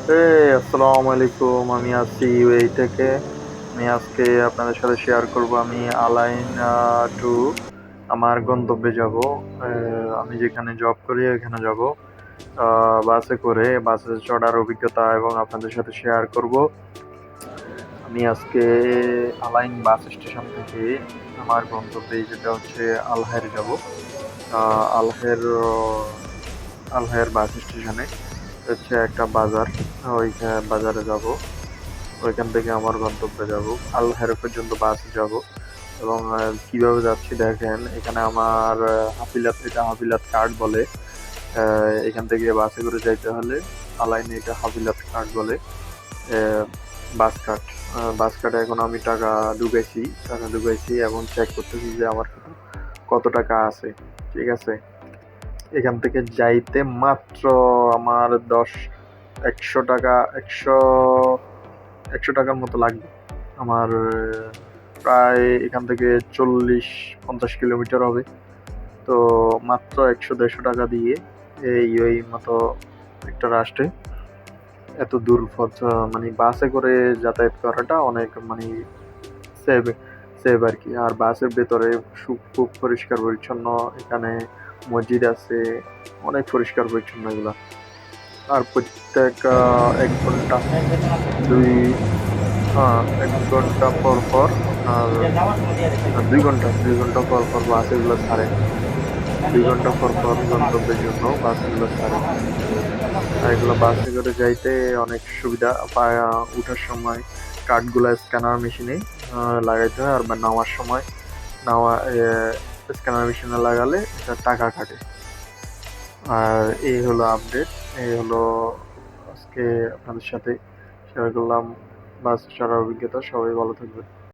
আসসালামু আলাইকুম। আমি আছি ইউএই থেকে। আমি আজকে আপনাদের সাথে শেয়ার করব আমি আলাইন টু আমার গন্তব্যে যাব। আমি যেখানে জব করি ওইখানে যাব বাসে করে। বাসে চড়ার অভিজ্ঞতা এবং আপনাদের সাথে শেয়ার করব। আমি আজকে আলাইন বাস স্টেশন থেকে আমার গন্তব্যে যেটা হচ্ছে আলহার যাব। আলহের আলহার বাস স্টেশনে হচ্ছে একটা বাজার। ওই বাজারে যাব। ওইখান থেকে আমার গন্তব্যে যাব। আলহের পর্যন্ত বাসে যাব। এবং কিভাবে যাচ্ছি দেখেন, এখানে আমার হাফিলাত, এটা হাফিলাত কার্ড বলে। এখান থেকে বাসে করে যাইতে হলে আলাইনে এটা হাফিলাত কার্ড বলে। আহ, বাস কার্ড। বাস কার্ডে এখন আমি টাকা ঢুকাইছি এবং চেক করতেছি যে আমার কত টাকা আছে। ঠিক আছে, এখান থেকে যাইতে মাত্র আমার 100 টাকা, একশো টাকার মতো লাগবে আমার। প্রায় এখান থেকে 40-50 কিলোমিটার হবে। তো মাত্র 100-150 টাকা দিয়ে এই মতো একটা রাষ্ট্রে এত দূর পথ মানে বাসে করে যাতায়াত করাটা অনেক মানে সেভ সেভ আর কি। আর বাসের ভেতরে খুব পরিষ্কার পরিচ্ছন্ন। এখানে মসজিদ আছে, অনেক পরিষ্কার পরিচ্ছন্ন এগুলা। আর প্রত্যেক 1 ঘন্টা, দুই 1 ঘন্টা পর পর আপনার 2 ঘন্টা পর পর বাস এগুলো ছাড়ে। 2 ঘন্টা পর পর গন্তব্যের জন্য বাস এগুলো ছাড়ে। আর এগুলো বাসে করে যাইতে অনেক সুবিধা পায়। উঠার সময় কার্ডগুলো স্ক্যানার মেশিনে লাগাইতে হয়, আর বা নামার সময় নামা স্ক্যানার মেশিনে লাগালে এটা টাকা কাটে। আর এই হলো আপডেট। এই হলো আজকে আপনাদের সাথে শেয়ার করলাম বাস চড়ার অভিজ্ঞতা। সবাই ভালো থাকবে।